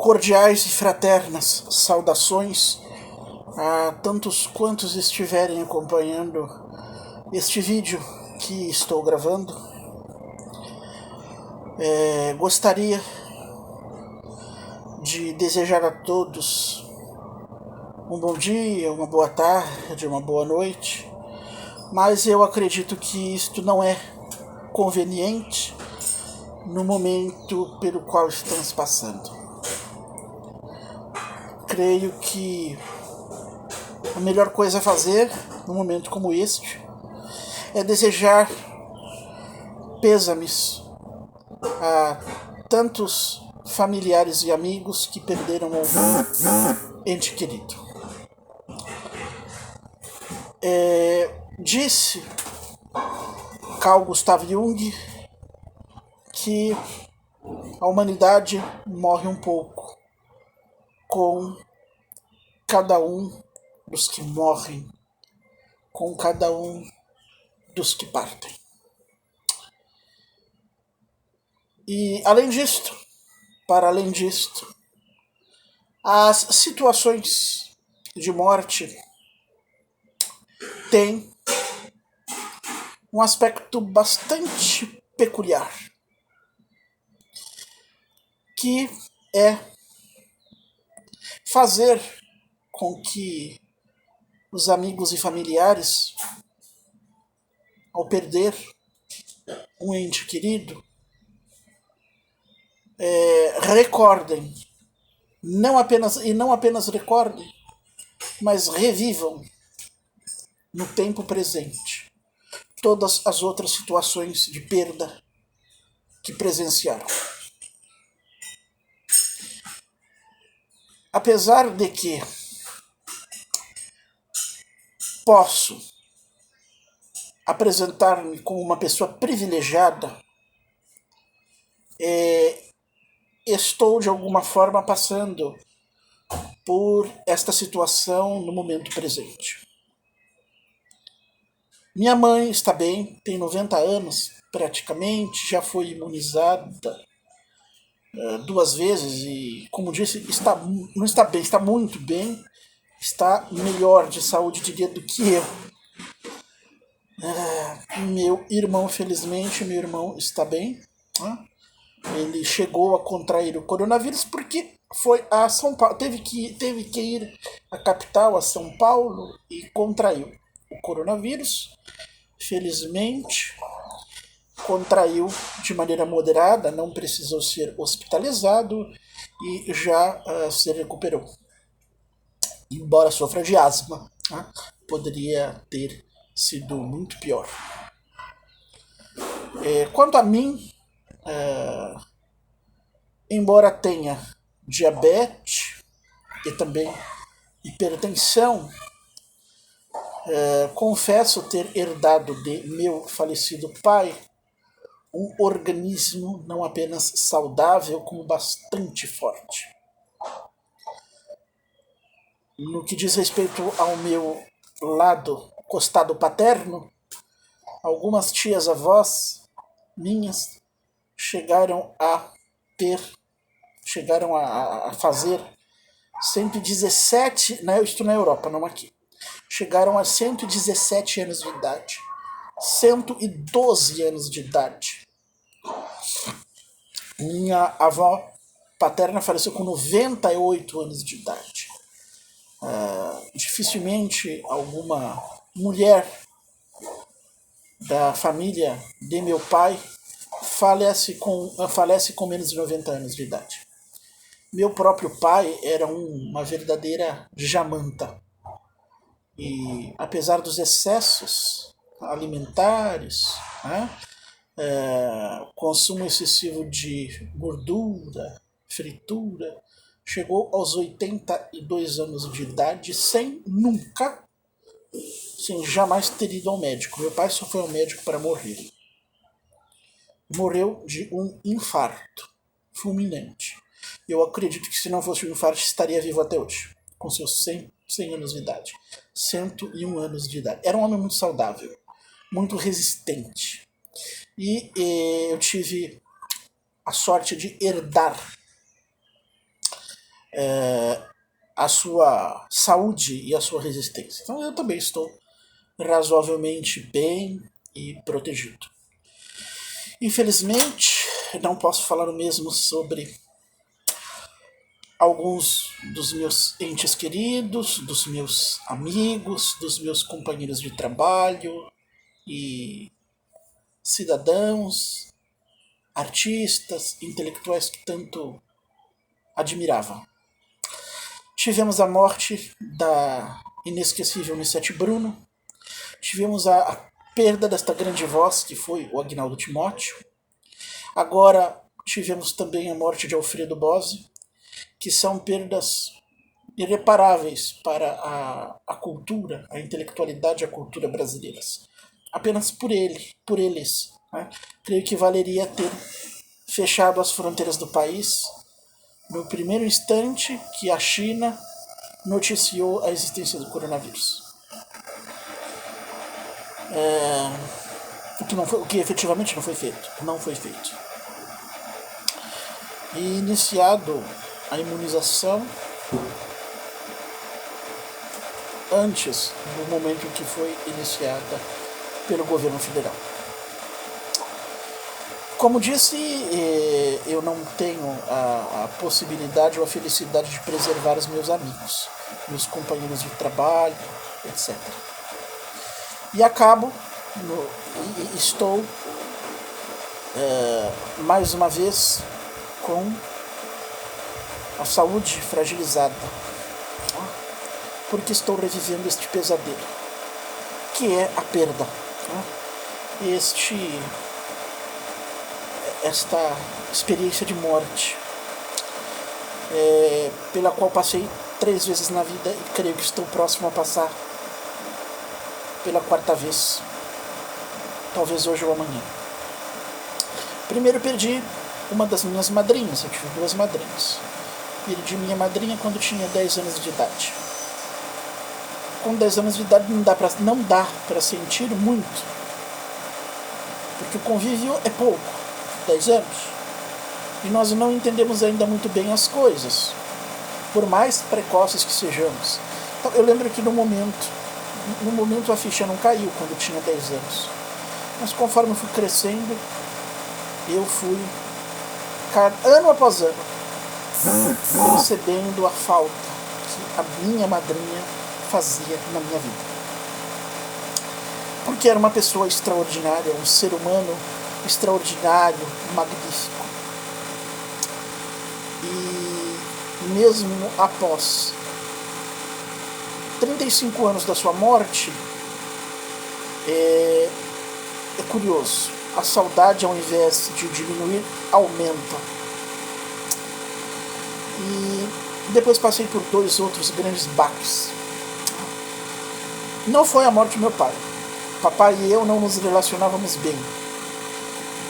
Cordiais e fraternas saudações a tantos quantos estiverem acompanhando este vídeo que estou gravando. Gostaria de desejar a todos um bom dia, uma boa tarde, uma boa noite, mas eu acredito que isto não é conveniente no momento pelo qual estamos passando. Creio que a melhor coisa a fazer num momento como este é desejar pêsames a tantos familiares e amigos que perderam algum ente querido. Disse Carl Gustav Jung que a humanidade morre um pouco com cada um dos que morrem, com cada um dos que partem. E para além disto, as situações de morte têm um aspecto bastante peculiar, que é fazer com que os amigos e familiares, ao perder um ente querido, recordem, não apenas recordem, mas revivam no tempo presente todas as outras situações de perda que presenciaram. Apesar de que posso apresentar-me como uma pessoa privilegiada, estou de alguma forma passando por esta situação no momento presente. Minha mãe está bem, tem 90 anos praticamente, já foi imunizada 2 vezes e, como disse, não está bem, está muito bem, está melhor de saúde, diria, do que eu. Meu irmão, felizmente, está bem. Ele chegou a contrair o coronavírus porque foi a São Paulo, teve que ir à capital, a São Paulo, e contraiu o coronavírus. Felizmente, contraiu de maneira moderada, não precisou ser hospitalizado e já se recuperou. Embora sofra de asma, poderia ter sido muito pior. Quanto a mim, embora tenha diabetes e também hipertensão, confesso ter herdado de meu falecido pai um organismo não apenas saudável, como bastante forte. No que diz respeito ao meu lado costado paterno, algumas tias avós minhas chegaram a fazer 117, estou na Europa, não aqui, chegaram a 117 anos de idade, 112 anos de idade. Minha avó paterna faleceu com 98 anos de idade. Dificilmente alguma mulher da família de meu pai falece com menos de 90 anos de idade. Meu próprio pai era uma verdadeira jamanta. E apesar dos excessos alimentares, consumo excessivo de gordura, fritura, chegou aos 82 anos de idade sem jamais ter ido ao médico. Meu pai só foi ao médico para morrer. Morreu de um infarto fulminante. Eu acredito que se não fosse um infarto estaria vivo até hoje, com seus 100 anos de idade. 101 anos de idade. Era um homem muito saudável, muito resistente. E eu tive a sorte de herdar a sua saúde e a sua resistência. Então eu também estou razoavelmente bem e protegido. Infelizmente, não posso falar o mesmo sobre alguns dos meus entes queridos, dos meus amigos, dos meus companheiros de trabalho e cidadãos, artistas, intelectuais que tanto admirava. Tivemos a morte da inesquecível Nissete Bruno, tivemos a perda desta grande voz que foi o Agnaldo Timóteo, agora tivemos também a morte de Alfredo Bose, que são perdas irreparáveis para a cultura, a intelectualidade e a cultura brasileiras. Apenas por eles. Né? Creio que valeria ter fechado as fronteiras do país no primeiro instante que a China noticiou a existência do coronavírus. O que efetivamente não foi feito. Não foi feito. E iniciado a imunização antes do momento em que foi iniciada pelo governo federal. Como disse, eu não tenho a possibilidade ou a felicidade de preservar os meus amigos, meus companheiros de trabalho, etc. E estou mais uma vez com a saúde fragilizada, porque estou revivendo este pesadelo, que é a perda. Esta experiência de morte, pela qual passei 3 vezes na vida e creio que estou próximo a passar pela 4ª vez, talvez hoje ou amanhã. Primeiro perdi uma das minhas madrinhas, eu tive 2 madrinhas. Perdi minha madrinha quando tinha 10 anos de idade. Com 10 anos de idade não dá para sentir muito, porque o convívio é pouco, 10 anos, e nós não entendemos ainda muito bem as coisas, por mais precoces que sejamos. Então, eu lembro que no momento a ficha não caiu quando eu tinha 10 anos, mas conforme eu fui crescendo, eu fui, ano após ano, percebendo a falta que a minha madrinha fazia na minha vida. Porque era uma pessoa extraordinária, um ser humano extraordinário, magnífico. E mesmo após 35 anos da sua morte, é curioso. A saudade, ao invés de diminuir, aumenta. E depois passei por 2 outros grandes baques. Não foi a morte do meu pai. Papai e eu não nos relacionávamos bem.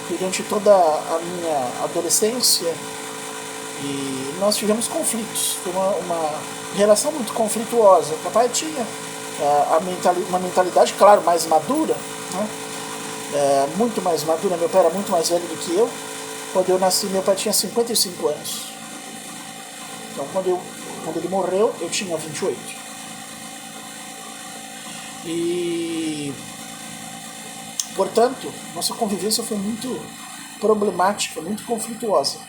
Durante toda a minha adolescência, e nós tivemos conflitos. Foi uma relação muito conflituosa. Papai tinha uma mentalidade, claro, mais madura, né? Muito mais madura. Meu pai era muito mais velho do que eu. Quando eu nasci, meu pai tinha 55 anos. Então, quando ele morreu, eu tinha 28. E, portanto, nossa convivência foi muito problemática, muito conflituosa,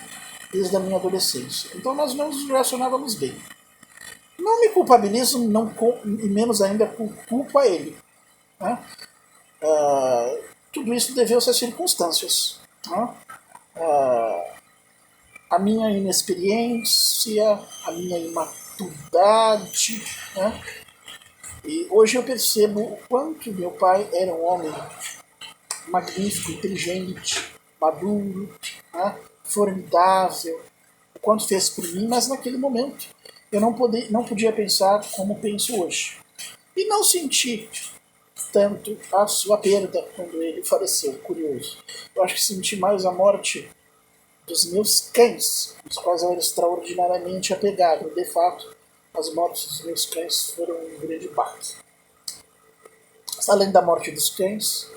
desde a minha adolescência. Então, nós não nos relacionávamos bem. Não me culpabilizo, e menos ainda culpo a ele. Né? Tudo isso deveu-se às circunstâncias. Né? A minha inexperiência, a minha imaturidade. Né? E hoje eu percebo o quanto meu pai era um homem magnífico, inteligente, maduro, né? Formidável, o quanto fez por mim, mas naquele momento eu não podia pensar como penso hoje. E não senti tanto a sua perda quando ele faleceu, curioso. Eu acho que senti mais a morte dos meus cães, os quais eu era extraordinariamente apegado. De fato, as mortes dos meus cães foram um grande baque. Além da morte dos cães,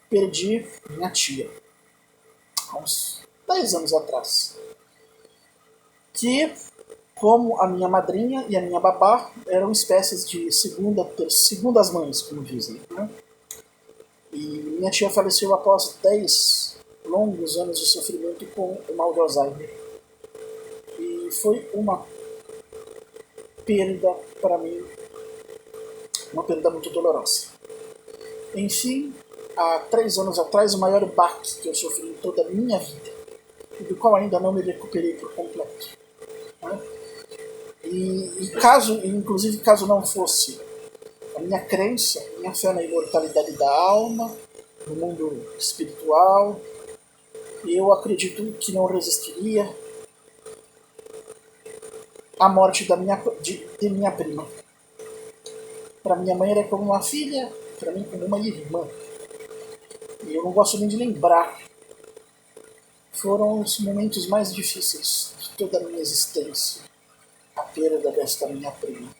perdi minha tia, há uns 10 anos atrás, que como a minha madrinha e a minha babá eram espécies de segundas mães, como dizem. Né? E minha tia faleceu após 10 longos anos de sofrimento com o mal de Alzheimer. E foi uma perda para mim, uma perda muito dolorosa. Enfim, há 3 anos atrás, o maior baque que eu sofri em toda a minha vida, e do qual ainda não me recuperei por completo. Né? Inclusive caso não fosse a minha crença, minha fé na imortalidade da alma, no mundo espiritual, eu acredito que não resistiria à morte de minha prima. Para minha mãe era como uma filha, para mim como uma irmã. E eu não gosto nem de lembrar. Foram os momentos mais difíceis de toda a minha existência, a perda desta minha prima.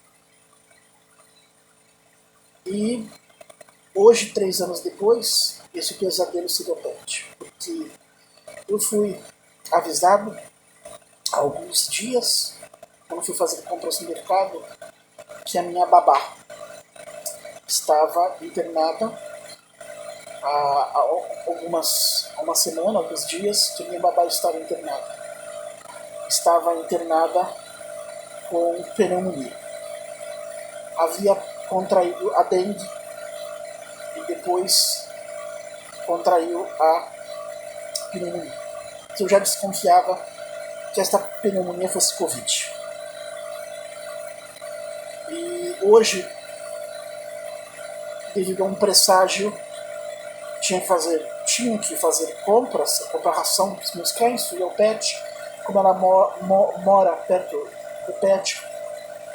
E hoje, 3 anos depois, esse pesadelo se repete. Porque eu fui avisado há alguns dias, quando fui fazer compras no mercado, que a minha babá estava internada há uma semana, alguns dias, que a minha babá estava internada. Estava internada com pneumonia. Havia contraído a dengue e depois contraiu a pneumonia. Eu já desconfiava que esta pneumonia fosse Covid. E hoje, devido a um presságio, tinha que fazer compras, comprar ração para os meus cães, fui ao pet. Como ela mora perto do pet,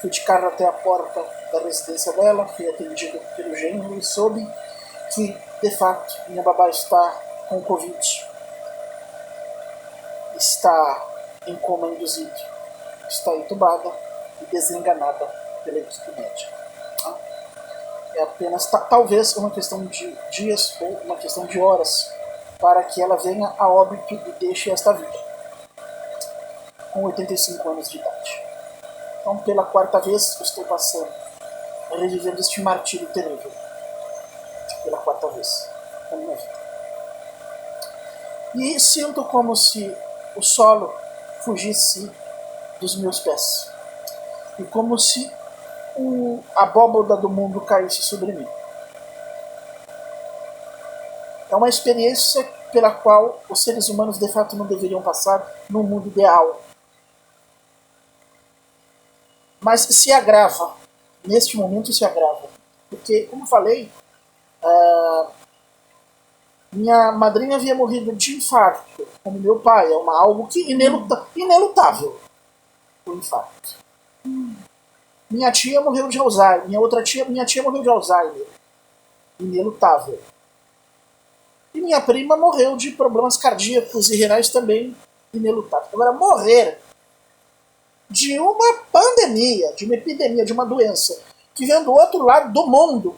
fui de carro até a porta da residência dela, fui atendido pelo gênero e soube que, de fato, minha babá está com Covid. Está em coma induzido, está entubada e desenganada pela equipe médica. É apenas, talvez, uma questão de dias ou uma questão de horas para que ela venha a óbito e deixe esta vida, com 85 anos de idade. Então, pela 4ª vez, estou passando, revivendo este martírio terrível, pela 4ª vez na minha vida. E sinto como se o solo fugisse dos meus pés, e como se a abóboda do mundo caísse sobre mim. É uma experiência pela qual os seres humanos de fato não deveriam passar num mundo ideal. Mas se agrava, neste momento se agrava. Porque, como falei, minha madrinha havia morrido de infarto, como meu pai, é algo que inelutável, o infarto. Minha tia morreu de Alzheimer, minha tia morreu de Alzheimer, inelutável. E minha prima morreu de problemas cardíacos e renais também, inelutável. Agora, morrer de uma pandemia, de uma epidemia, de uma doença, que vem do outro lado do mundo,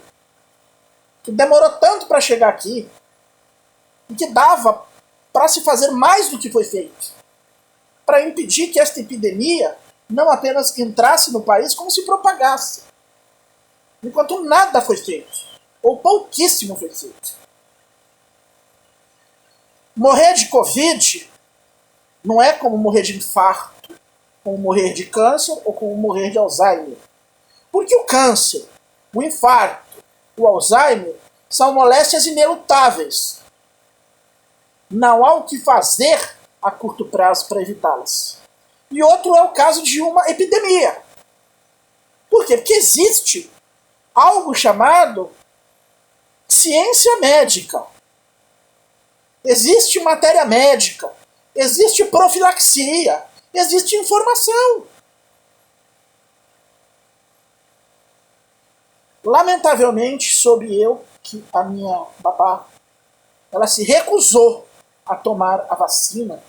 que demorou tanto para chegar aqui, e que dava para se fazer mais do que foi feito, para impedir que esta epidemia não apenas entrasse no país, como se propagasse. Enquanto nada foi feito, ou pouquíssimo foi feito. Morrer de Covid não é como morrer de infarto, como morrer de câncer ou como morrer de Alzheimer. Porque o câncer, o infarto, o Alzheimer são moléstias inelutáveis. Não há o que fazer a curto prazo para evitá-las. E outro é o caso de uma epidemia. Por quê? Porque existe algo chamado ciência médica. Existe matéria médica. Existe profilaxia. Existe informação. Lamentavelmente, soube eu que a minha babá, ela se recusou a tomar a vacina.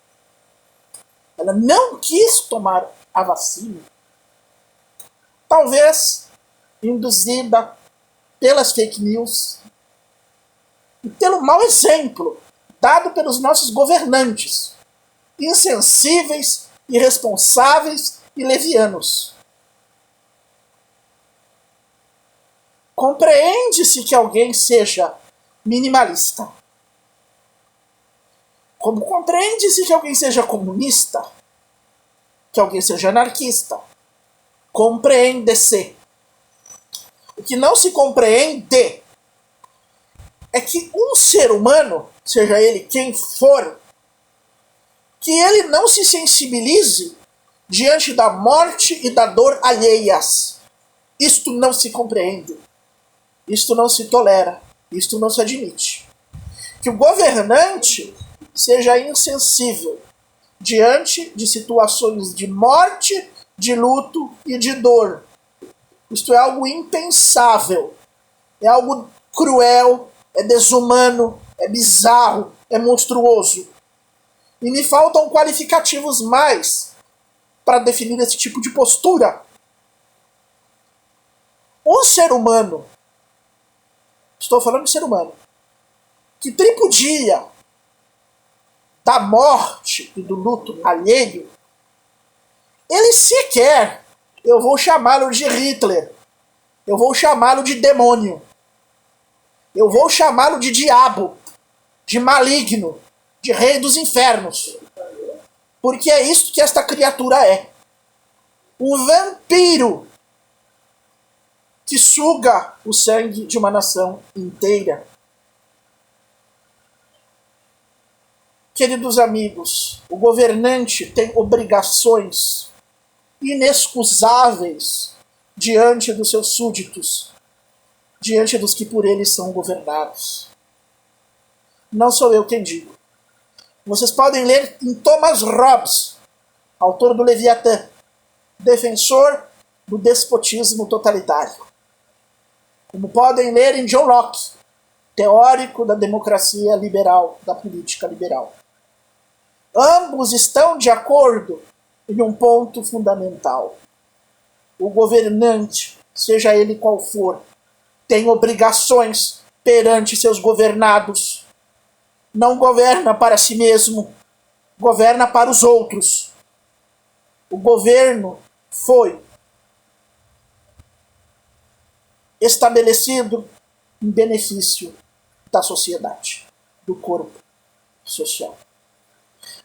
Ela não quis tomar a vacina. Talvez induzida pelas fake news e pelo mau exemplo dado pelos nossos governantes, insensíveis, irresponsáveis e levianos. Compreende-se que alguém seja minimalista. Como compreende-se que alguém seja comunista, que alguém seja anarquista. Compreende-se. O que não se compreende é que um ser humano, seja ele quem for, que ele não se sensibilize diante da morte e da dor alheias. Isto não se compreende. Isto não se tolera. Isto não se admite. Que o governante seja insensível diante de situações de morte, de luto e de dor. Isto é algo impensável. É algo cruel, é desumano, é bizarro, é monstruoso. E me faltam qualificativos mais para definir esse tipo de postura. Um ser humano, estou falando de ser humano, que tripudia da morte e do luto alheio, ele sequer, eu vou chamá-lo de Hitler, eu vou chamá-lo de demônio, eu vou chamá-lo de diabo, de maligno, de rei dos infernos. Porque é isso que esta criatura é. Um vampiro que suga o sangue de uma nação inteira. Queridos amigos, o governante tem obrigações inexcusáveis diante dos seus súditos, diante dos que por ele são governados. Não sou eu quem digo. Vocês podem ler em Thomas Hobbes, autor do Leviatã, defensor do despotismo totalitário. Como podem ler em John Locke, teórico da democracia liberal, da política liberal. Ambos estão de acordo em um ponto fundamental. O governante, seja ele qual for, tem obrigações perante seus governados. Não governa para si mesmo, governa para os outros. O governo foi estabelecido em benefício da sociedade, do corpo social.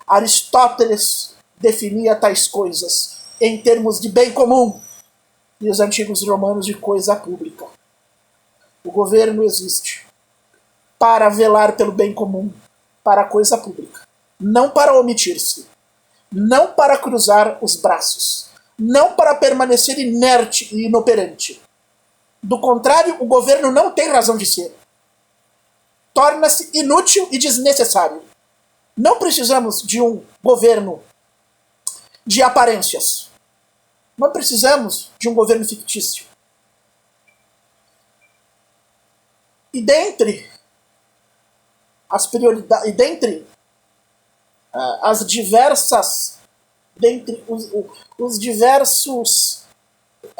Aristóteles definia tais coisas em termos de bem comum e os antigos romanos de coisa pública. O governo existe para velar pelo bem comum, para a coisa pública, não para omitir-se, não para cruzar os braços, não para permanecer inerte e inoperante. Do contrário, o governo não tem razão de ser. Torna-se inútil e desnecessário. Não precisamos de um governo de aparências. Não precisamos de um governo fictício. E dentre as prioridades, dentre as diversas, dentre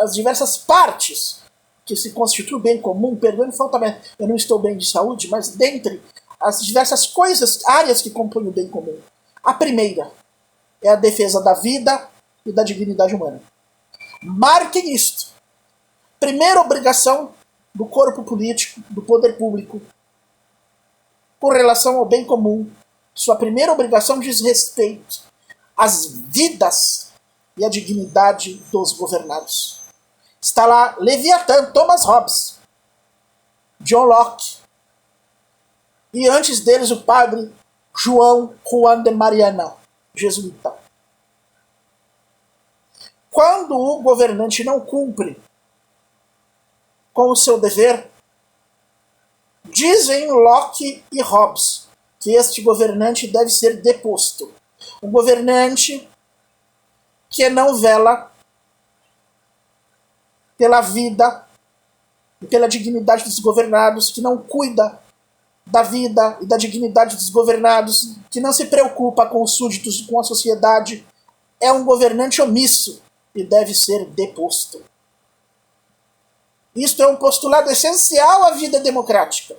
as diversas partes que se constitui o bem comum, perdoe-me faltamento, eu não estou bem de saúde, mas dentre as diversas coisas, áreas que compõem o bem comum, a primeira é a defesa da vida e da dignidade humana. Marquem isto. Primeira obrigação do corpo político, do poder público, com relação ao bem comum. Sua primeira obrigação diz respeito às vidas e à dignidade dos governados. Está lá Leviatã, Thomas Hobbes, John Locke, e antes deles o padre João Juan de Mariana, jesuíta. Quando o governante não cumpre com o seu dever, dizem Locke e Hobbes que este governante deve ser deposto. Um governante que não vela pela vida e pela dignidade dos governados, que não cuida da vida e da dignidade dos governados, que não se preocupa com os súditos e com a sociedade, é um governante omisso e deve ser deposto. Isto é um postulado essencial à vida democrática,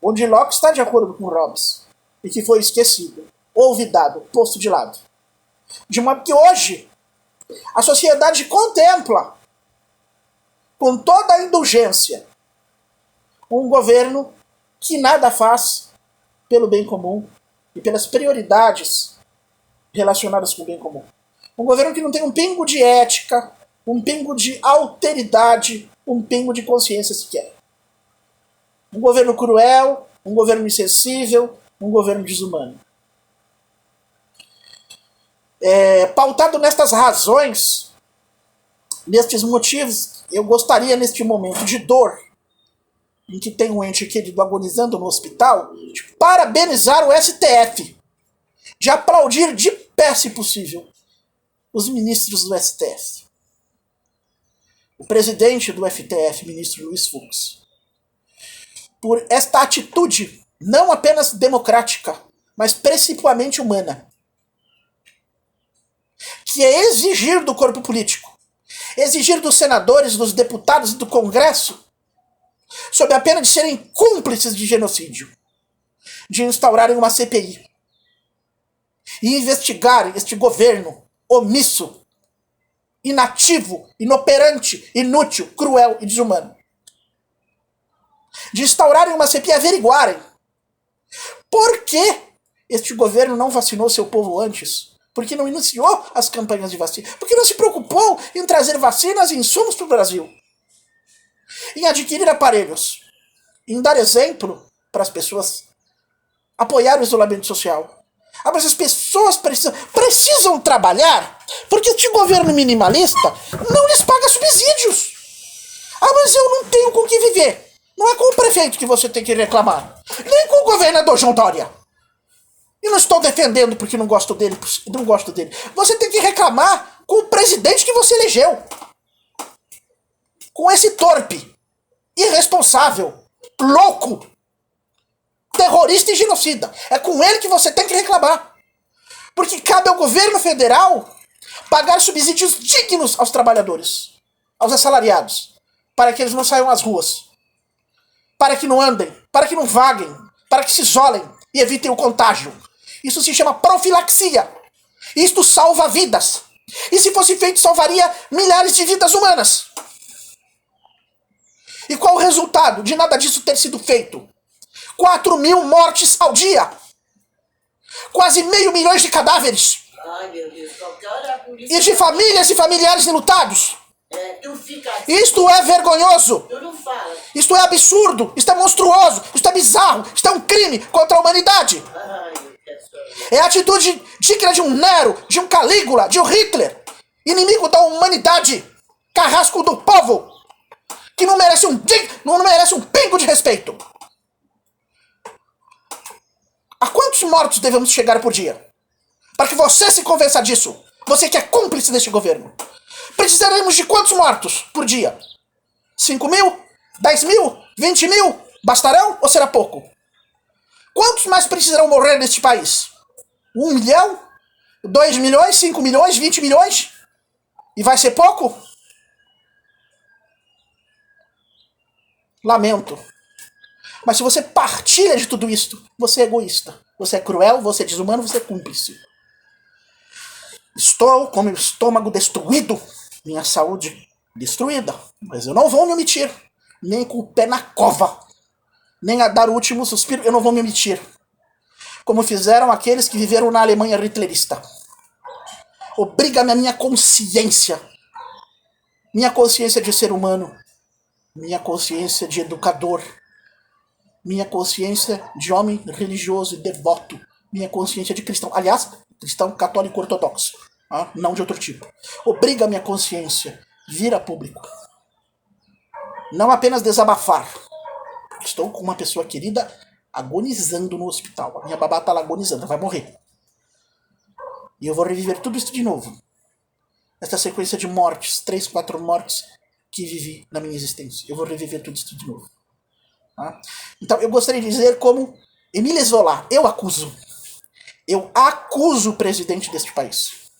onde Locke está de acordo com Hobbes, e que foi esquecido, olvidado, posto de lado. De modo que hoje a sociedade contempla, com toda a indulgência, um governo que nada faz pelo bem comum e pelas prioridades relacionadas com o bem comum. Um governo que não tem um pingo de ética, um pingo de alteridade, um pingo de consciência sequer. Um governo cruel, um governo insensível, um governo desumano. Pautado nestas razões, nestes motivos, eu gostaria, neste momento de dor, em que tem um ente querido agonizando no hospital, de parabenizar o STF, de aplaudir de pé, se possível, os ministros do STF. O presidente do STF, ministro Luiz Fux, por esta atitude não apenas democrática, mas principalmente humana, que é exigir do corpo político, exigir dos senadores, dos deputados e do Congresso, sob a pena de serem cúmplices de genocídio, de instaurarem uma CPI e investigarem este governo omisso, inativo, inoperante, inútil, cruel e desumano. De instaurarem uma CPI e averiguarem por que este governo não vacinou seu povo antes. Por que não iniciou as campanhas de vacina? Por que não se preocupou em trazer vacinas e insumos para o Brasil? Em adquirir aparelhos, em dar exemplo para as pessoas, apoiar o isolamento social. Mas as pessoas precisam trabalhar porque este governo minimalista não lhes paga subsídios. Mas eu não tenho com que viver. Não é com o prefeito que você tem que reclamar, nem com o governador João Dória. E não estou defendendo porque não gosto dele. Você tem que reclamar com o presidente que você elegeu. Com esse torpe, irresponsável, louco, terrorista e genocida. É com ele que você tem que reclamar. Porque cabe ao governo federal pagar subsídios dignos aos trabalhadores, aos assalariados, para que eles não saiam às ruas, para que não andem, para que não vaguem, para que se isolem e evitem o contágio. Isso se chama profilaxia. Isto salva vidas. E se fosse feito, salvaria milhares de vidas humanas. E qual o resultado de nada disso ter sido feito? 4.000 mortes ao dia. Quase 500 mil de cadáveres. Ai, meu Deus, qualquer hora a polícia... E de famílias e familiares enlutados. Tu fica... Isto é vergonhoso. Tu não fala. Isto é absurdo. Isto é monstruoso. Isto é bizarro. Isto é um crime contra a humanidade. Ai, meu Deus. É a atitude digna de um Nero, de um Calígula, de um Hitler. Inimigo da humanidade. Carrasco do povo. Que não merece um pingo de respeito. A quantos mortos devemos chegar por dia? Para que você se convença disso. Você que é cúmplice deste governo. Precisaremos de quantos mortos por dia? 5.000? 10.000? 20.000? Bastarão ou será pouco? Quantos mais precisarão morrer neste país? 1 milhão? 2 milhões? 5 milhões? 20 milhões? E vai ser pouco? Lamento. Mas se você partilha de tudo isto, você é egoísta. Você é cruel, você é desumano, você é cúmplice. Estou com meu estômago destruído, minha saúde destruída. Mas eu não vou me omitir. Nem com o pé na cova. Nem a dar o último suspiro, eu não vou me omitir. Como fizeram aqueles que viveram na Alemanha hitlerista. Obriga-me a minha consciência. Minha consciência de ser humano. Minha consciência de educador. Minha consciência de homem religioso e devoto. Minha consciência de cristão. Aliás, cristão católico ortodoxo. Não de outro tipo. Obriga a minha consciência vir a público. Não apenas desabafar. Estou com uma pessoa querida agonizando no hospital. A minha babá está lá agonizando, ela vai morrer. E eu vou reviver tudo isso de novo. Essa sequência de mortes, 3, 4 mortes que vivi na minha existência. Eu vou reviver tudo isso de novo. Então eu gostaria de dizer como Émile Zola, eu acuso o presidente deste país,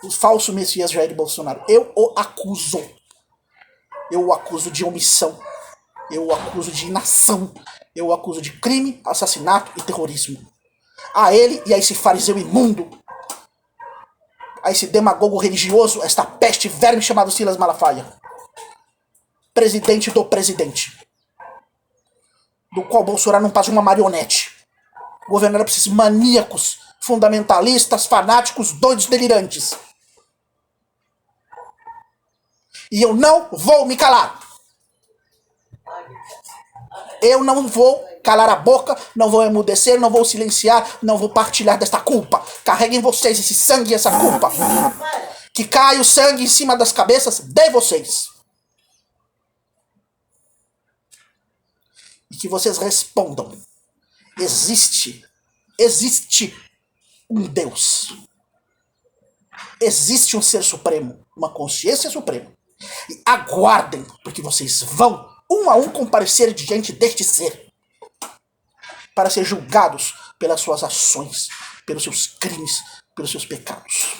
o falso Messias Jair Bolsonaro, eu o acuso de omissão, eu o acuso de inação, eu o acuso de crime, assassinato e terrorismo, a ele e a esse fariseu imundo, a esse demagogo religioso, esta peste verme chamado Silas Malafaia, presidente do presidente, do qual Bolsonaro não passa uma marionete, governado por esses maníacos, fundamentalistas, fanáticos, doidos, delirantes. E eu não vou me calar. Eu não vou calar a boca, não vou emudecer, não vou silenciar, não vou partilhar desta culpa. Carreguem vocês esse sangue e essa culpa. Que caia o sangue em cima das cabeças de vocês. E que vocês respondam. Existe um Deus. Existe um ser supremo, uma consciência suprema. E aguardem, porque vocês vão, um a um, comparecer diante deste ser para ser julgados pelas suas ações, pelos seus crimes, pelos seus pecados.